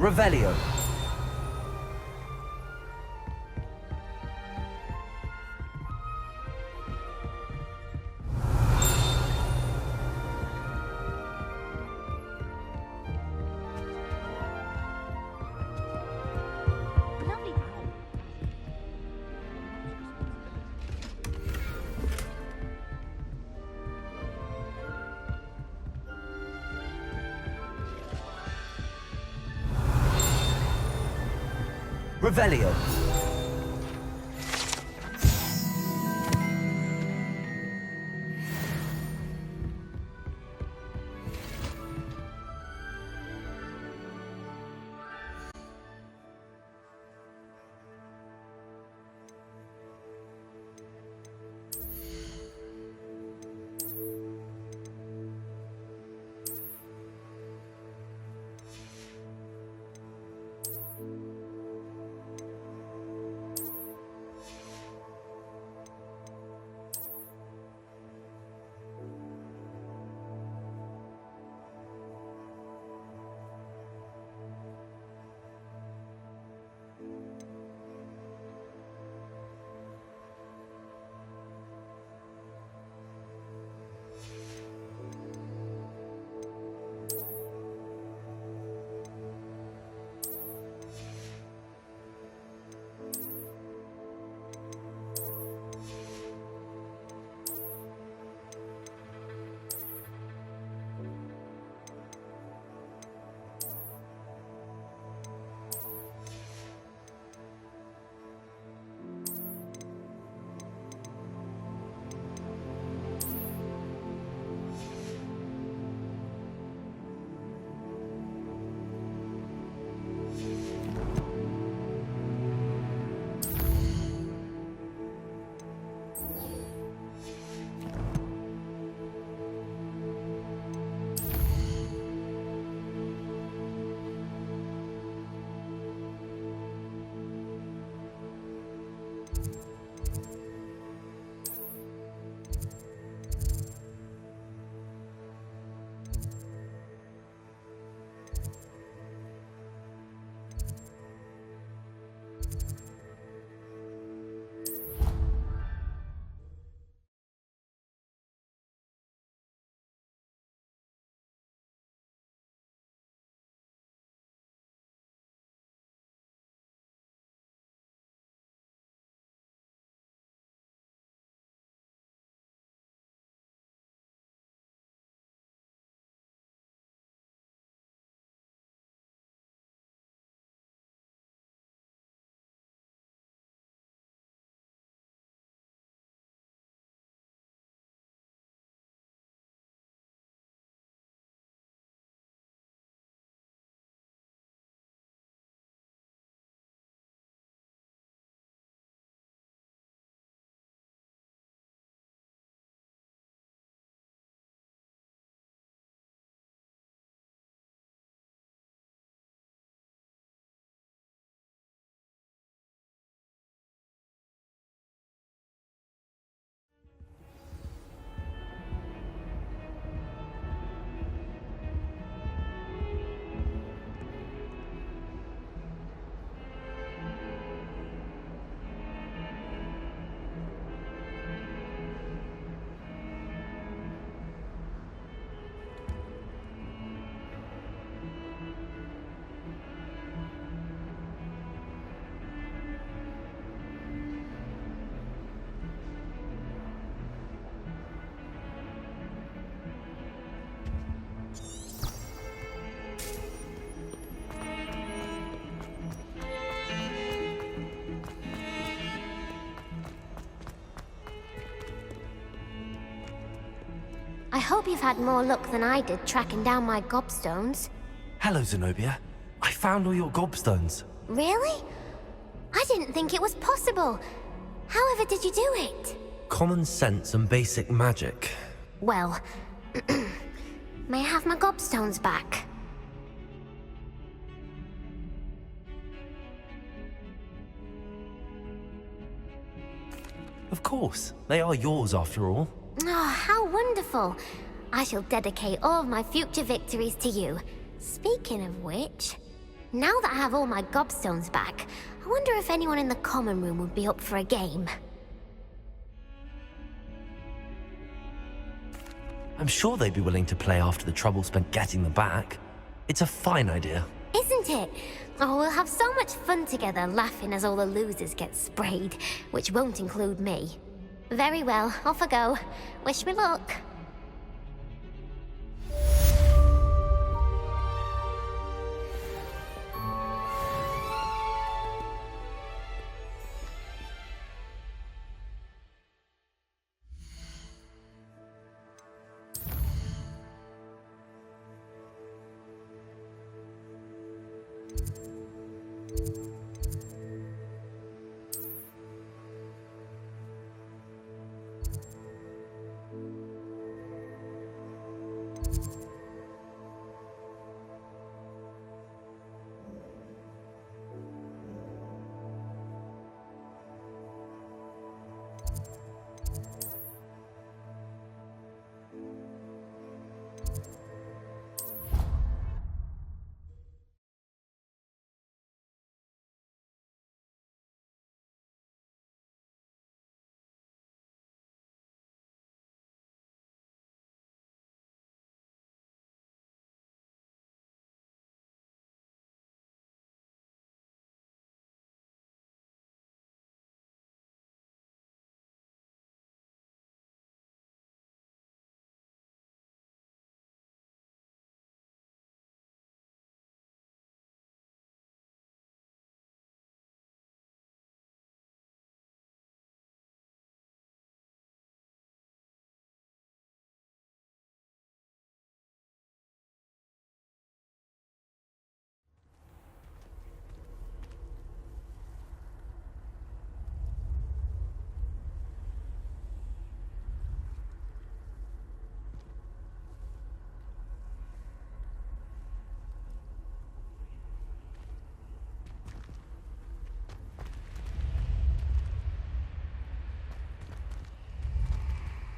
Revelio. Revelio. I hope you've had more luck than I did tracking down my gobstones. Hello, Zenobia. I found all your gobstones. Really? I didn't think it was possible. However did you do it? Common sense and basic magic. Well, may I have my gobstones back? Of course. They are yours after all. Oh, how wonderful. I shall dedicate all of my future victories to you. Speaking of which... Now that I have all my gobstones back, I wonder if anyone in the common room would be up for a game. I'm sure they'd be willing to play after the trouble spent getting them back. It's a fine idea. Isn't it? Oh, we'll have so much fun together, laughing as all the losers get sprayed, which won't include me. Very well, off I go. Wish me luck.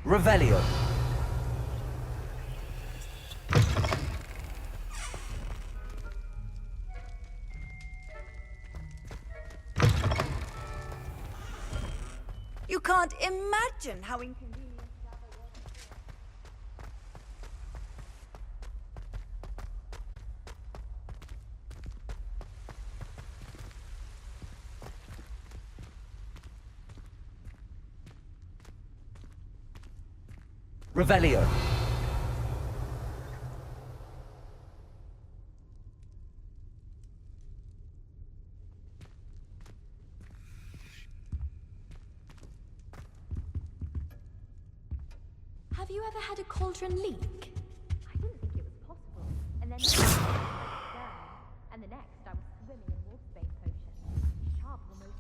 Revelio. You can't imagine how inconvenient that was. Revelio. Have you ever had a cauldron leak? I didn't think it was possible. And then and the next I was swimming in wolfbane potion. Sharp almost.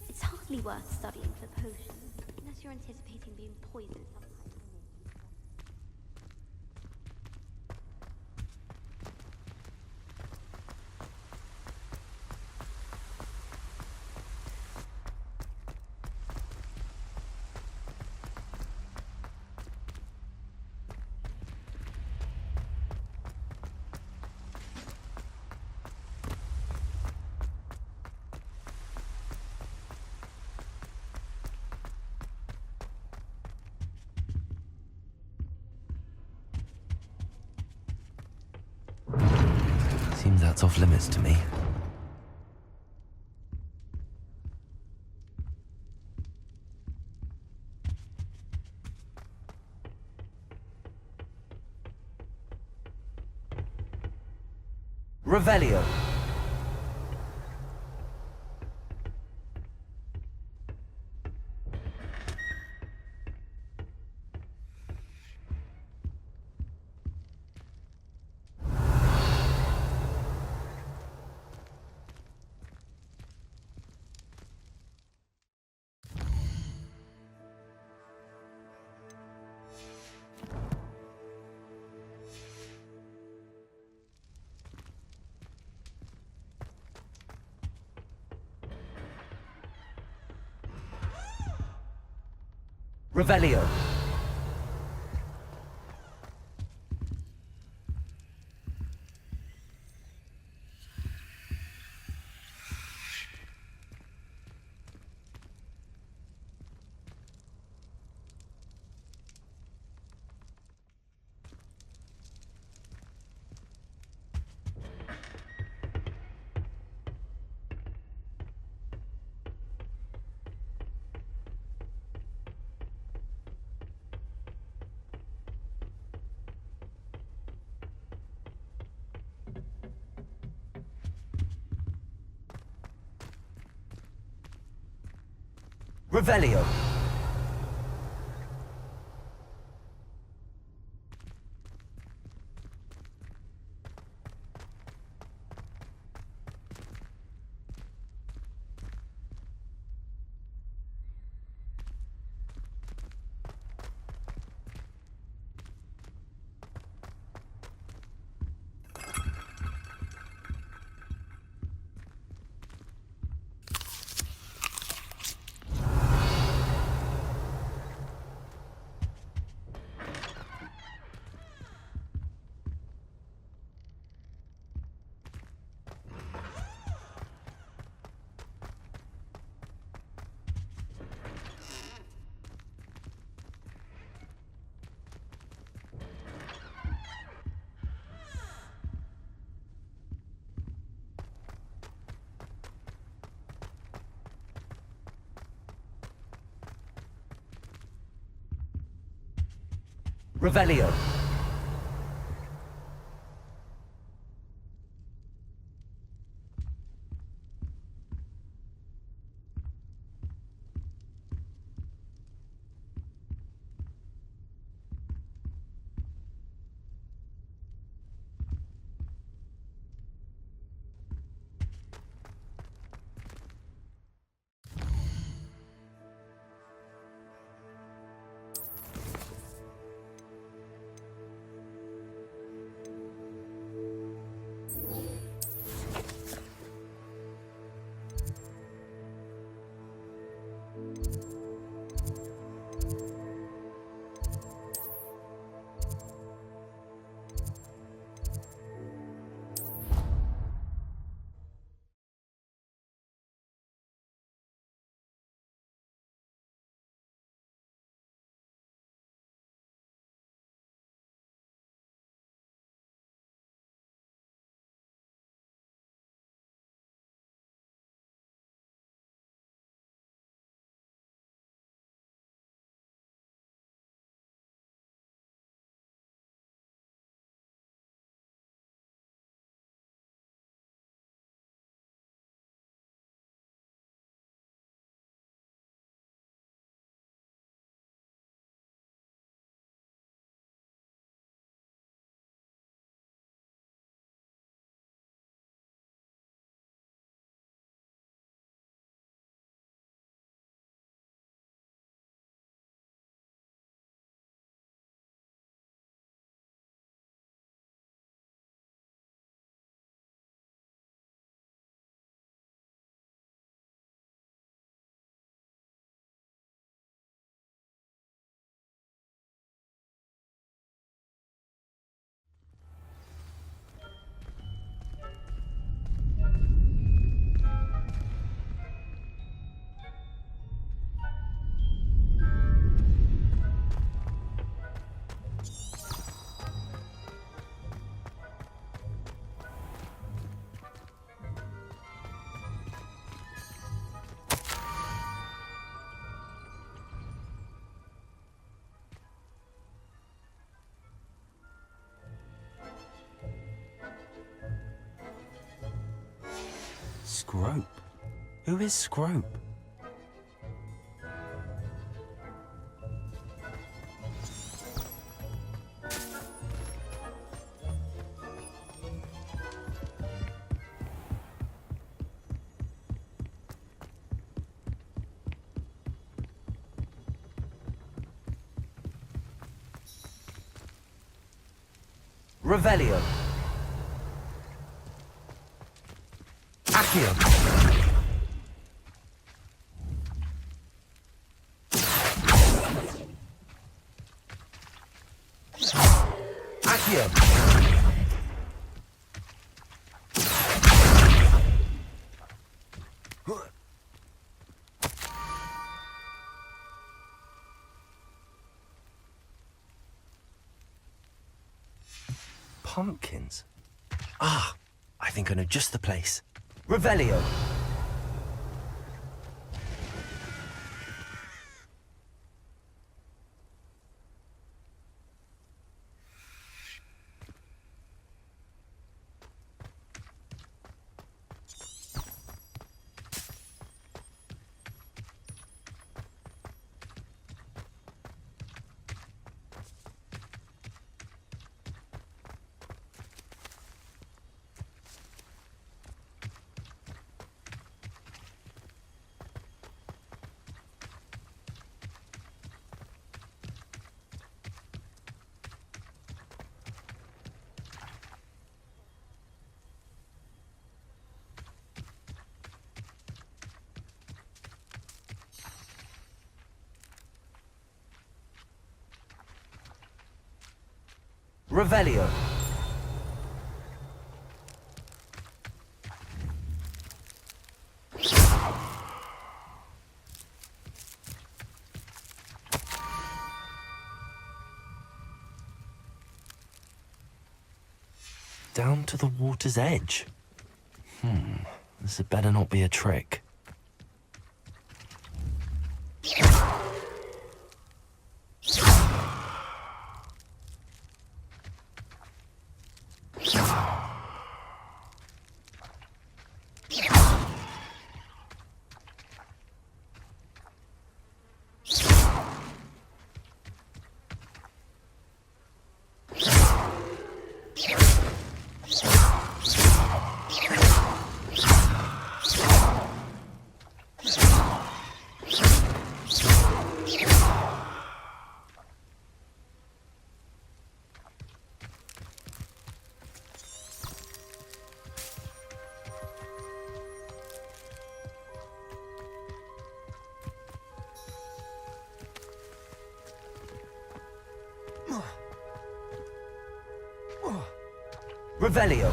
It's hardly worth studying for potions, unless you're anticipating being poisoned sometime. Seems that's off limits to me. Revelio. Revelio. Revelio. Revelio. Scrope? Who is Scrope? Revelio. Accio. Accio! Pumpkins? Ah, I think I know just the place. Revelio! Revelio. Down to the water's edge. This had better not be a trick. Revelio.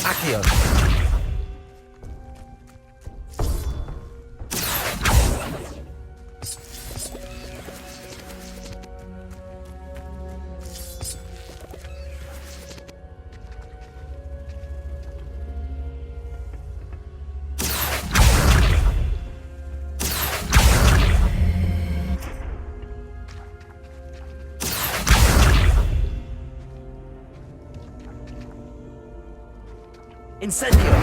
Accio. Incendio!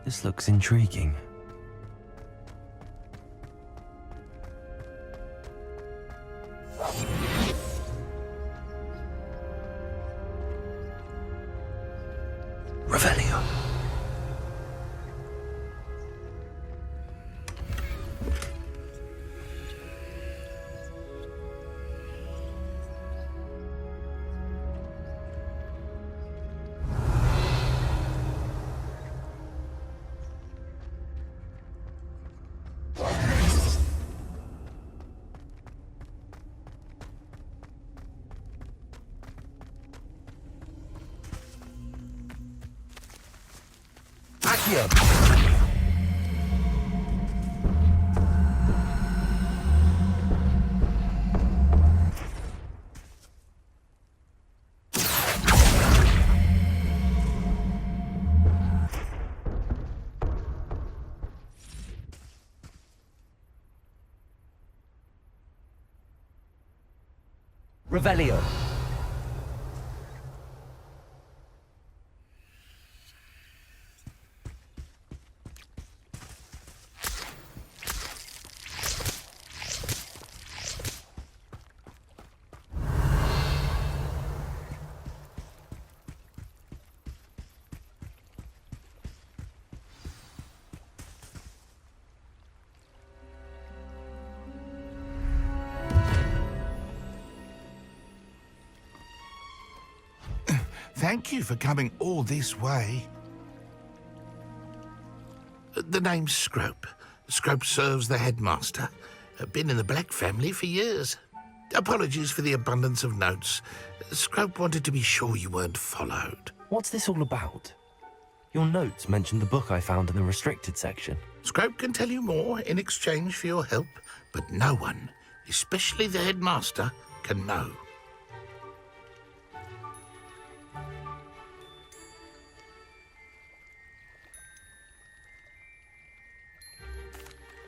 This looks intriguing. Revelio. Accio! Revelio. Thank you for coming all this way. The name's Scrope. Scrope serves the headmaster. Been in the Black family for years. Apologies for the abundance of notes. Scrope wanted to be sure you weren't followed. What's this all about? Your notes mentioned the book I found in the restricted section. Scrope can tell you more in exchange for your help, but no one, especially the headmaster, can know.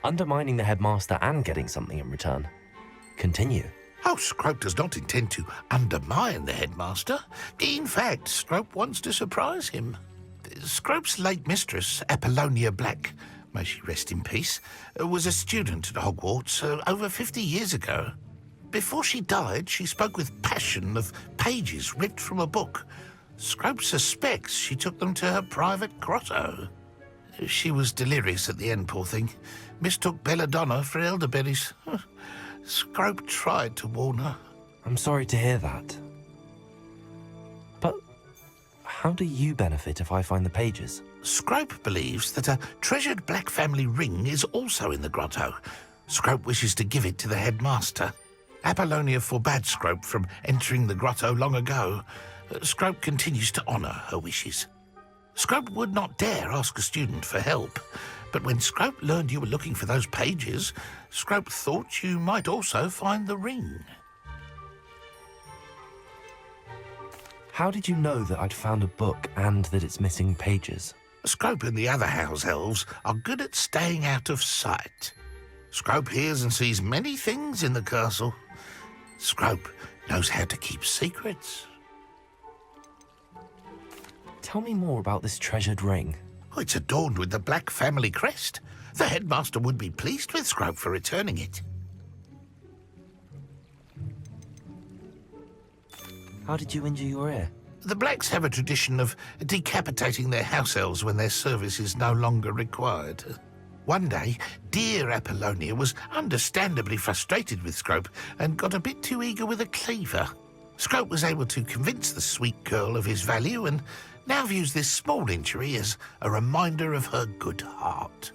Undermining the headmaster and getting something in return. Continue. Oh, Scrope does not intend to undermine the headmaster. In fact, Scrope wants to surprise him. Scrope's late mistress, Apollonia Black, may she rest in peace, was a student at Hogwarts over 50 years ago. Before she died, she spoke with passion of pages ripped from a book. Scrope suspects she took them to her private grotto. She was delirious at the end, poor thing. Mistook belladonna for elderberries. Scrope tried to warn her. I'm sorry to hear that. But how do you benefit if I find the pages? Scrope believes that a treasured Black family ring is also in the grotto. Scrope wishes to give it to the headmaster. Apollonia forbade Scrope from entering the grotto long ago. Scrope continues to honour her wishes. Scrope would not dare ask a student for help, but when Scrope learned you were looking for those pages, Scrope thought you might also find the ring. How did you know that I'd found a book and that it's missing pages? Scrope and the other house elves are good at staying out of sight. Scrope hears and sees many things in the castle. Scrope knows how to keep secrets. Tell me more about this treasured ring. Oh, it's adorned with the Black family crest. The headmaster would be pleased with Scrope for returning it. How did you injure your ear? The Blacks have a tradition of decapitating their house elves when their service is no longer required. One day, dear Apollonia was understandably frustrated with Scrope and got a bit too eager with a cleaver. Scrope was able to convince the sweet girl of his value and now views this small injury as a reminder of her good heart.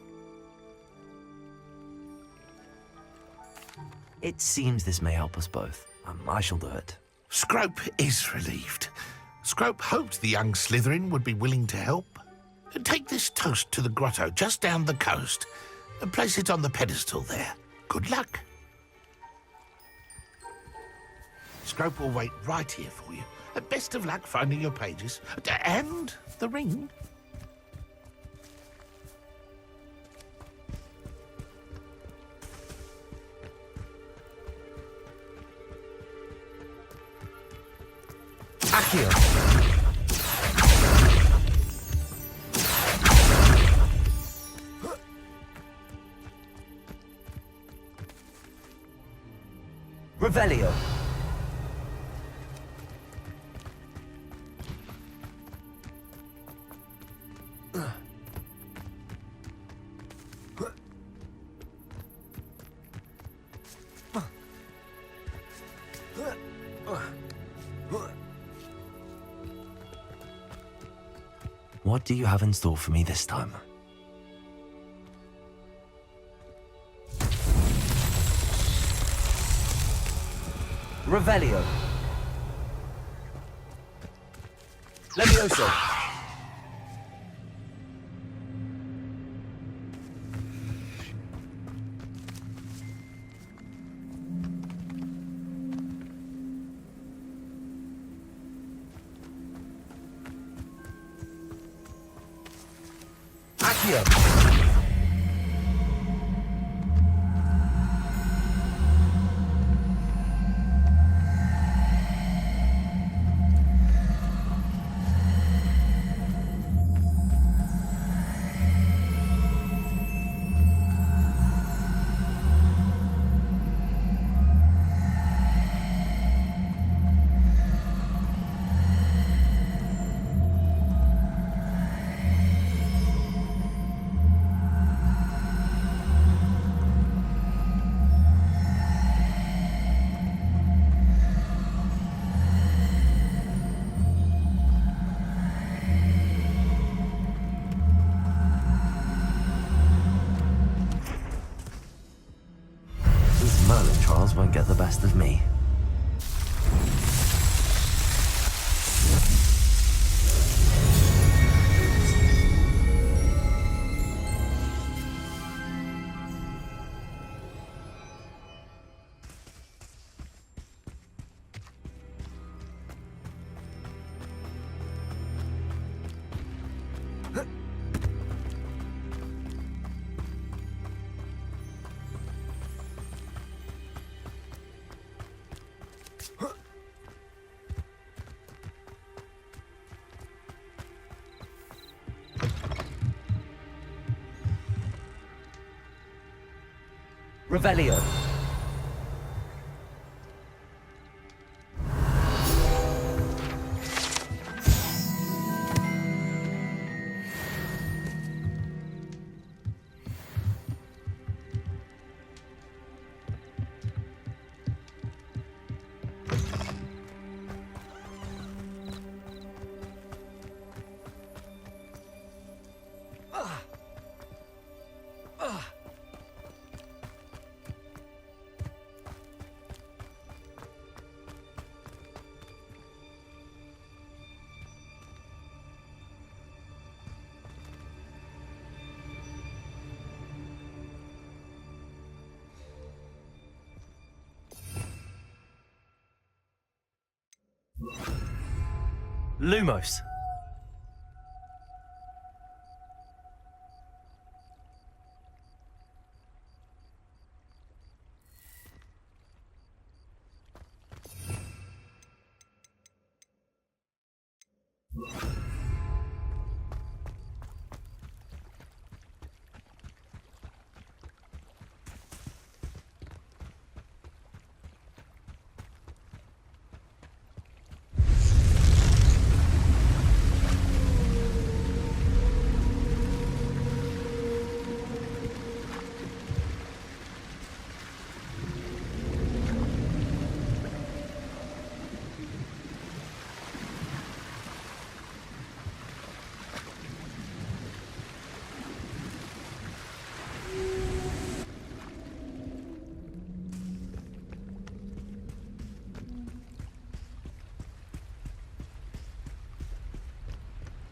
It seems this may help us both. I shall do it. Scrope is relieved. Scrope hoped the young Slytherin would be willing to help. Take this toast to the grotto just down the coast and place it on the pedestal there. Good luck. Scrope will wait right here for you. Best of luck finding your pages. And the ring. Accio! Revelio! What do you have in store for me this time? Revelio. Levioso. Accio. spells won't get the best of me. Revelio. Lumos.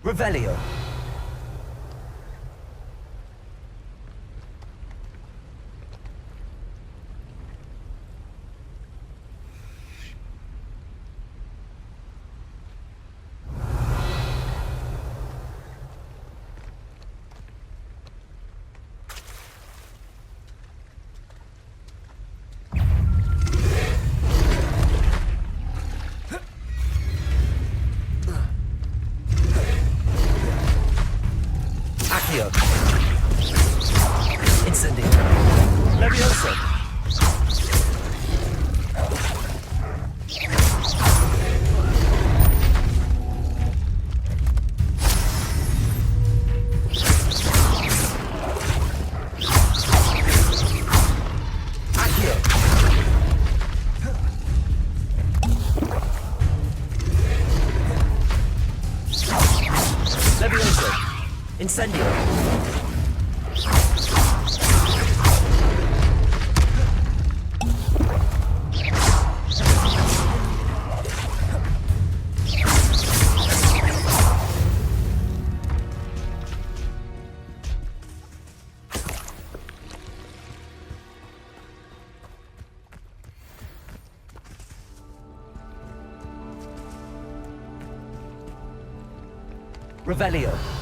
Revelio. Incendio. Levioso. Accio. Levioso. Incendio. Revelio.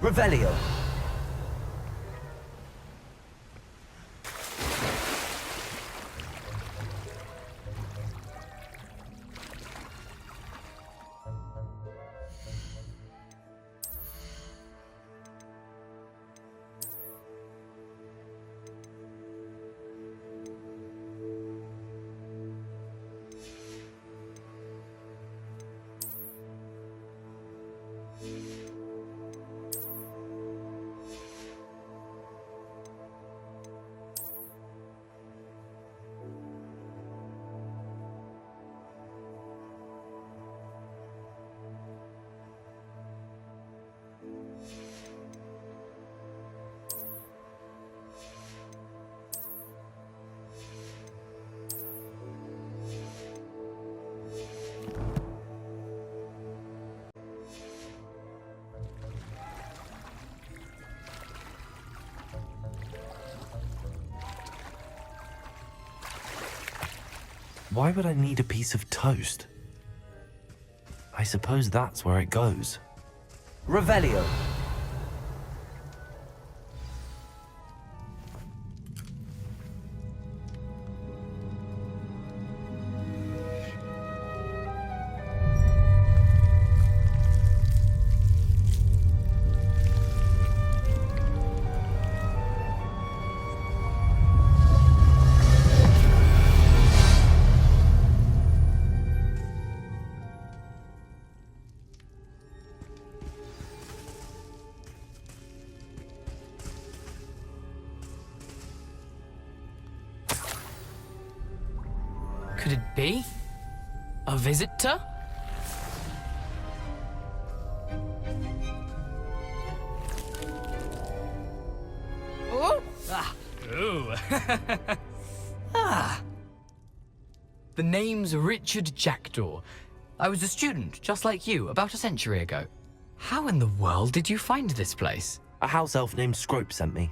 Revelio. Why would I need a piece of toast? I suppose that's where it goes. Revelio. Could it be? A visitor? Oh! Ah! Ooh! Ah! The name's Richard Jackdaw. I was a student, just like you, about a century ago. How in the world did you find this place? A house elf named Scrope sent me.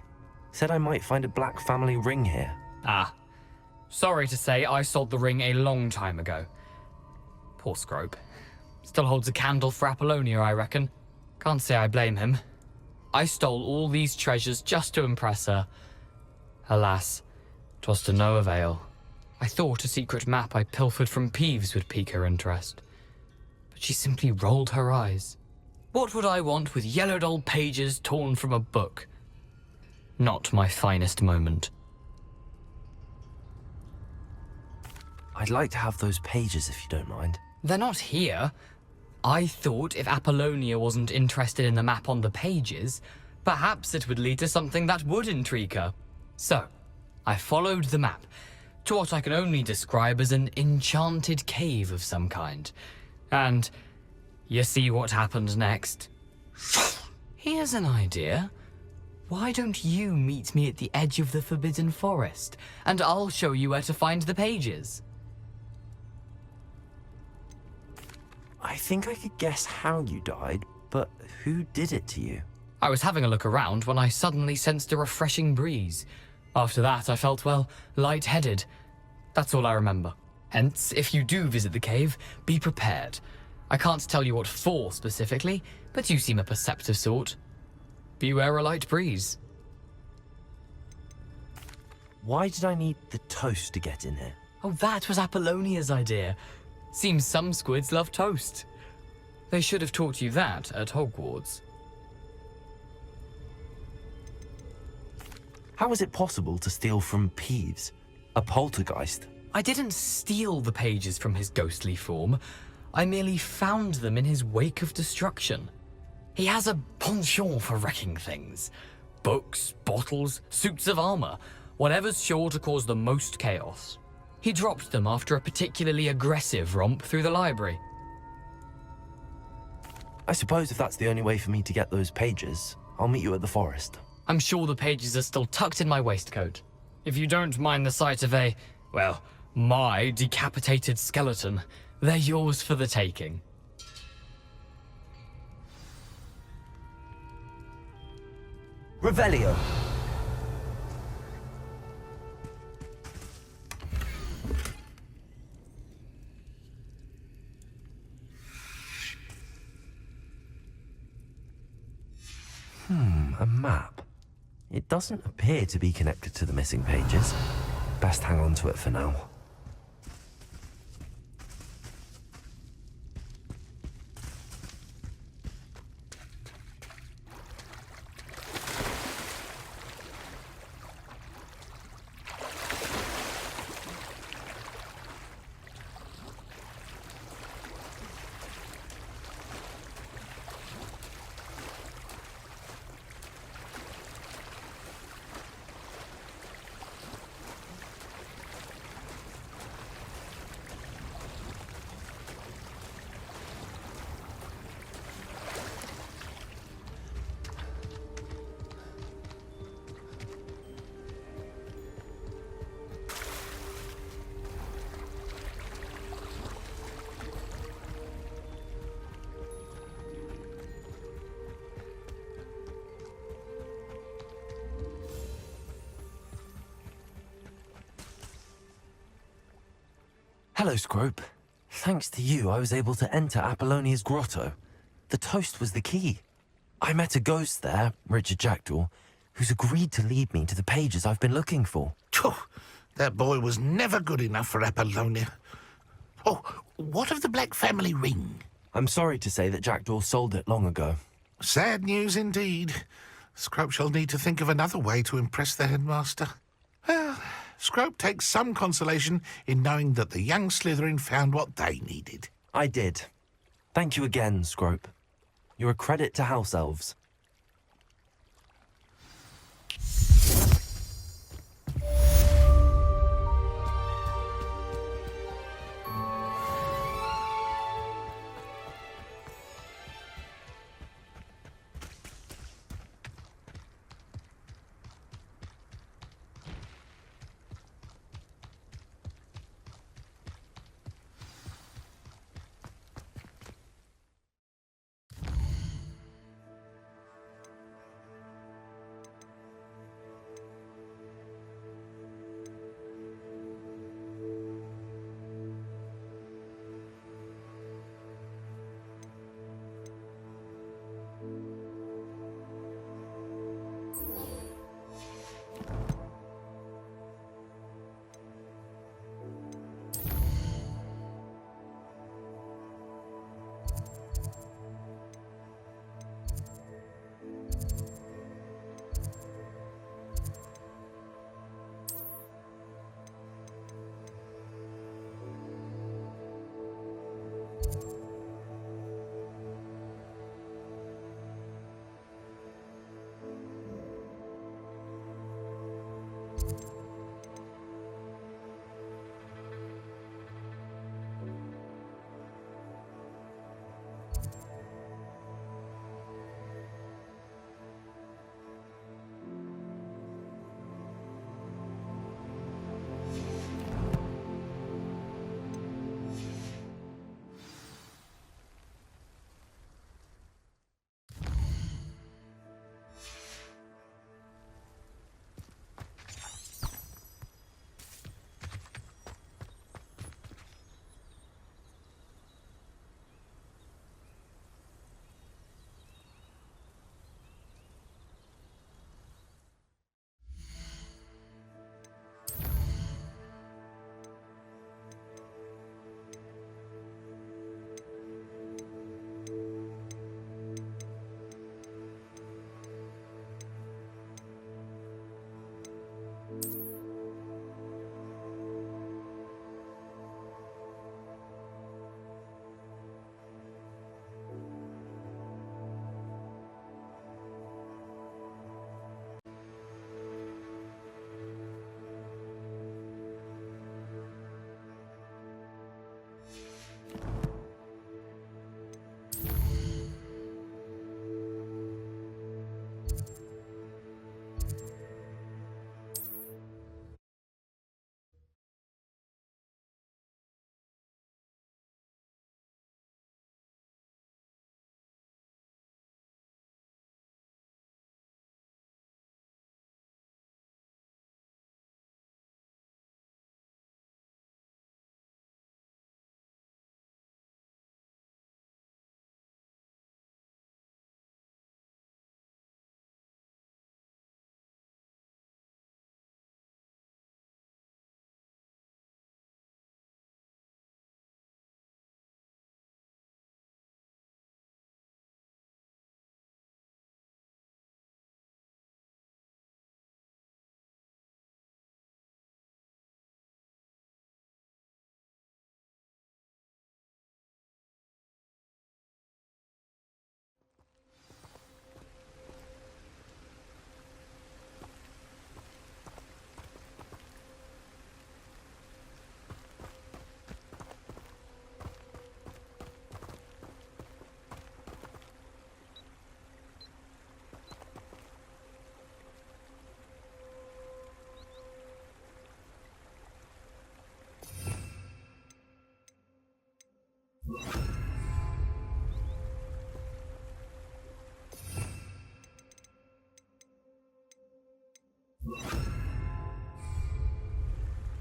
Said I might find a black family ring here. Ah. Sorry to say, I sold the ring a long time ago. Poor Scrope. Still holds a candle for Apollonia, I reckon. Can't say I blame him. I stole all these treasures just to impress her. Alas, 'twas to no avail. I thought a secret map I pilfered from Peeves would pique her interest. But she simply rolled her eyes. What would I want with yellowed old pages torn from a book? Not my finest moment. I'd like to have those pages if you don't mind. They're not here. I thought if Apollonia wasn't interested in the map on the pages, perhaps it would lead to something that would intrigue her. So, I followed the map to what I can only describe as an enchanted cave of some kind. And you see what happened next? Here's an idea. Why don't you meet me at the edge of the Forbidden Forest, and I'll show you where to find the pages. I think I could guess how you died, but who did it to you? I was having a look around when I suddenly sensed a refreshing breeze. After that, I felt, well, lightheaded. That's all I remember. Hence, if you do visit the cave, be prepared. I can't tell you what for specifically, but you seem a perceptive sort. Beware a light breeze. Why did I need the toast to get in here? Oh, that was Apollonia's idea. Seems some squids love toast. They should have taught you that at Hogwarts. How is it possible to steal from Peeves, a poltergeist? I didn't steal the pages from his ghostly form. I merely found them in his wake of destruction. He has a penchant for wrecking things. Books, bottles, suits of armor, whatever's sure to cause the most chaos. He dropped them after a particularly aggressive romp through the library. I suppose if that's the only way for me to get those pages, I'll meet you at the forest. I'm sure the pages are still tucked in my waistcoat. If you don't mind the sight of a, well, my decapitated skeleton, they're yours for the taking. Revelio. It doesn't appear to be connected to the missing pages. Best hang on to it for now. Hello, Scrope. Thanks to you, I was able to enter Apollonia's grotto. The toast was the key. I met a ghost there, Richard Jackdaw, who's agreed to lead me to the pages I've been looking for. Phew, that boy was never good enough for Apollonia. Oh, what of the Black family ring? I'm sorry to say that Jackdaw sold it long ago. Sad news indeed. Scrope shall need to think of another way to impress the headmaster. Well, Scrope takes some consolation in knowing that the young Slytherin found what they needed. I did. Thank you again, Scrope. You're a credit to House Elves.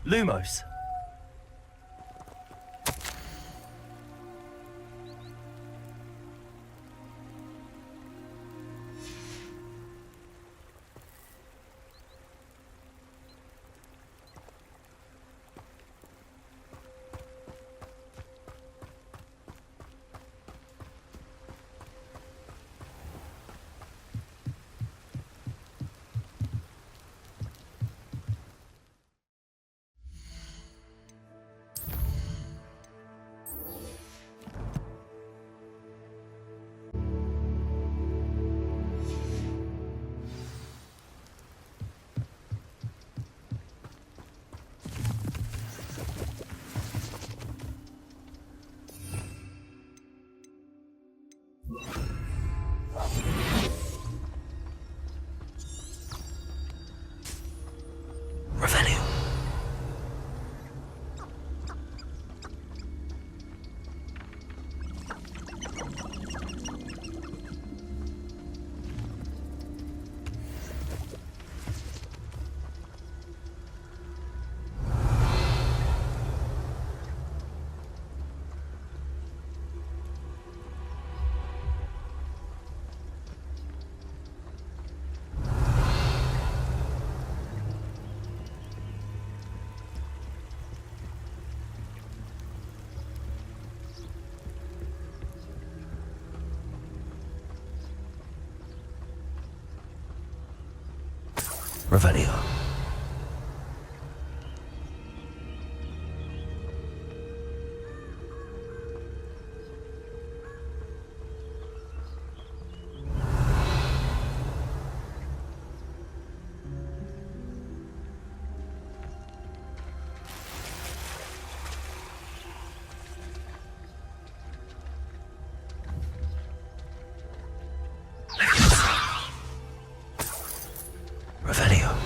Lumos. Revelio. Revelio. Revelio.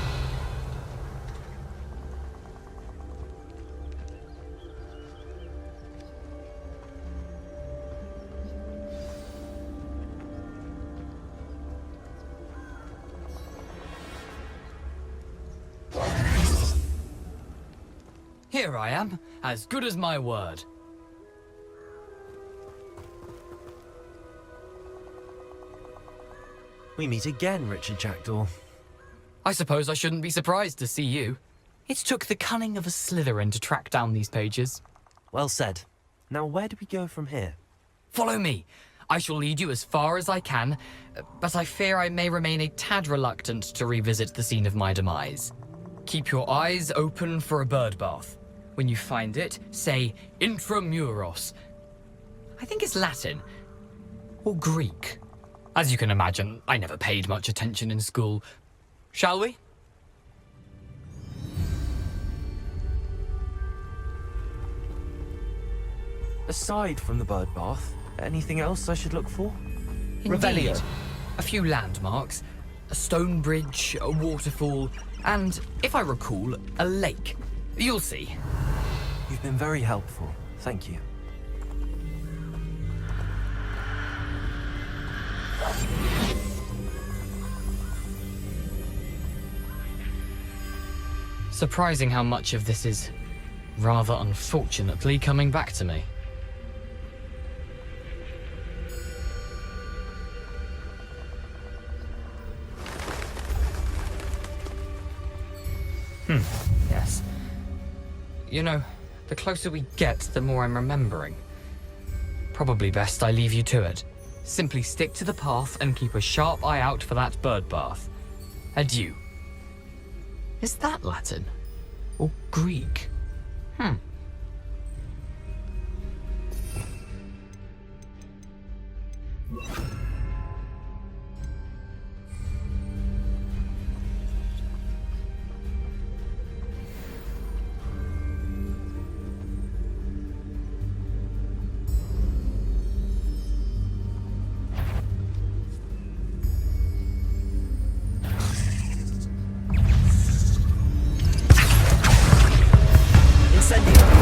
Here I am, as good as my word. We meet again, Richard Jackdaw. I suppose I shouldn't be surprised to see you. It took the cunning of a Slytherin to track down these pages. Well said. Now where do we go from here? Follow me. I shall lead you as far as I can, but I fear I may remain a tad reluctant to revisit the scene of my demise. Keep your eyes open for a bird bath. When you find it, say intramuros. I think it's Latin. Or Greek. As you can imagine, I never paid much attention in school. Shall we? Aside from the bird bath, anything else I should look for? Indeed. A few landmarks, a stone bridge, a waterfall, and, if I recall, a lake. You'll see. You've been very helpful. Thank you. Surprising how much of this is, rather unfortunately, coming back to me. Yes. You know, the closer we get, the more I'm remembering. Probably best I leave you to it. Simply stick to the path and keep a sharp eye out for that bird bath. Adieu. Is that Latin? Or Greek? Incendio.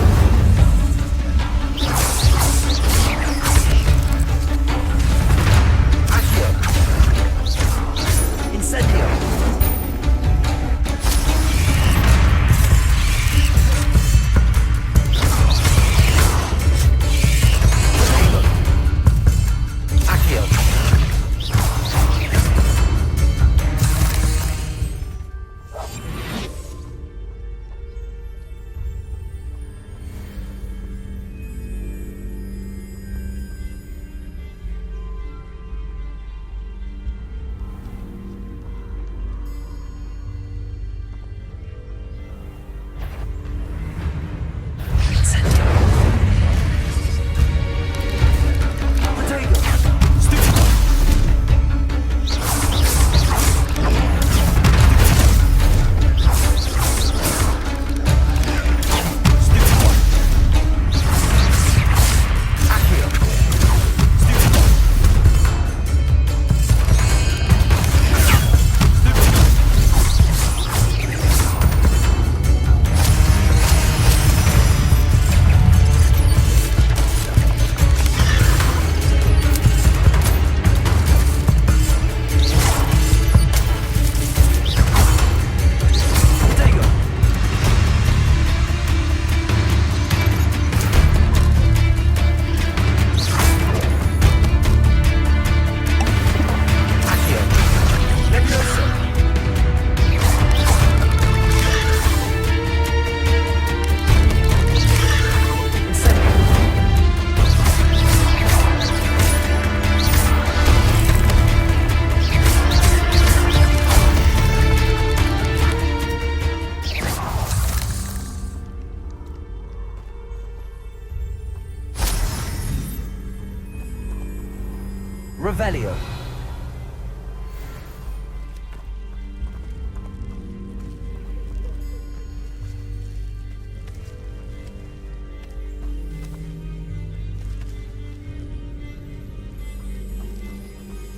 Revelio.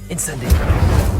Incendio.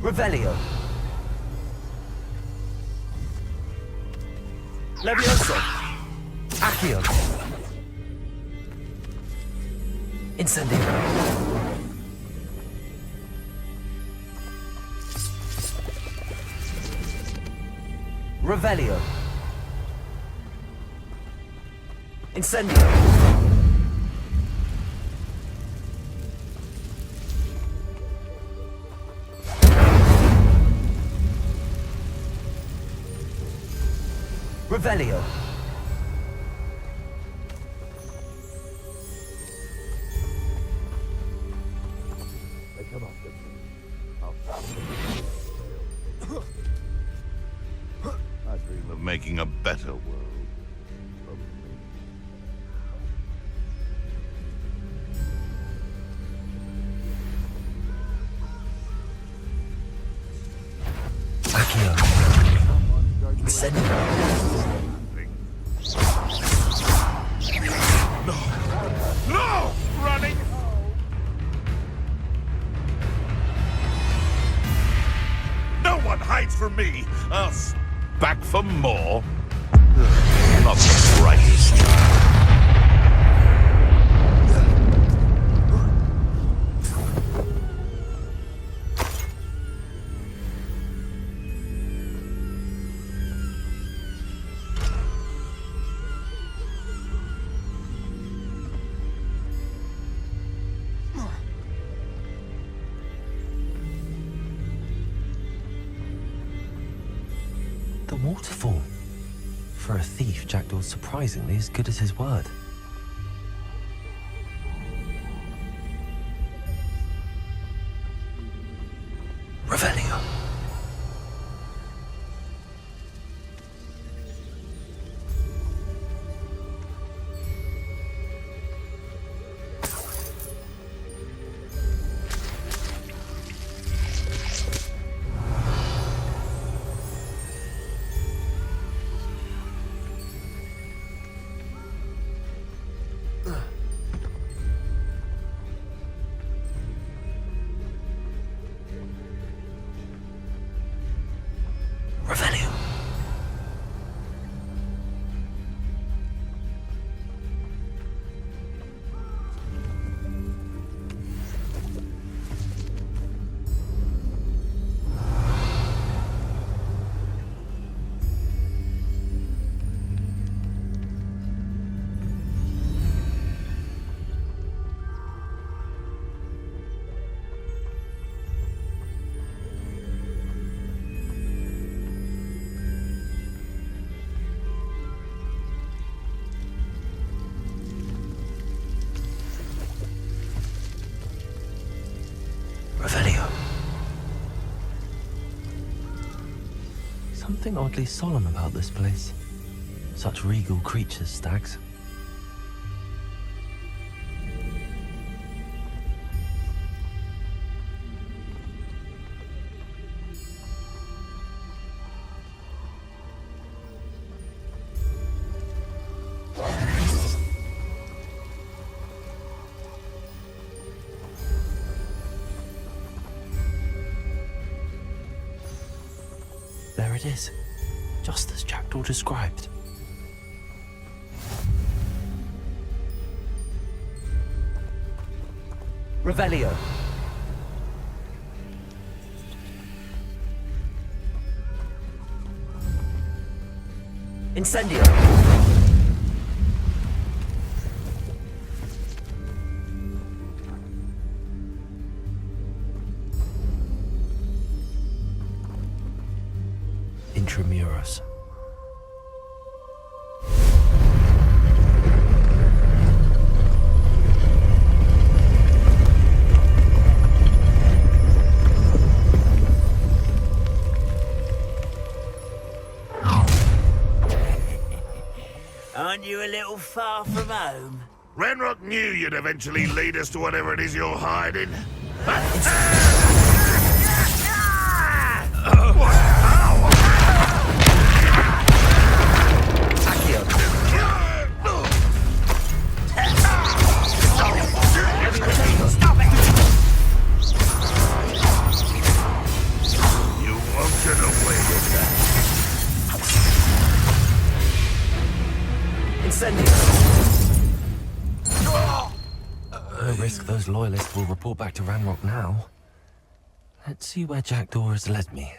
Revelio. Levioso. Accio. Incendio. Revelio. Incendio. Revelio. I dream of making a better world. Accio. Incendio. No! Running! No one hides from me! Us! Back for more? Not the brightest. The waterfall. For a thief, Jackdaw's surprisingly as good as his word. Revelio. Revelio. Something oddly solemn about this place. Such regal creatures, stags. There it is, just as Jackdaw described. Revelio. Incendio. Intramuros. Aren't you a little far from home? Ranrock knew you'd eventually lead us to whatever it is you're hiding. You won't get away with that. Incendio. No risk those loyalists will report back to Ranrock now. Let's see where Jackdaw has led me.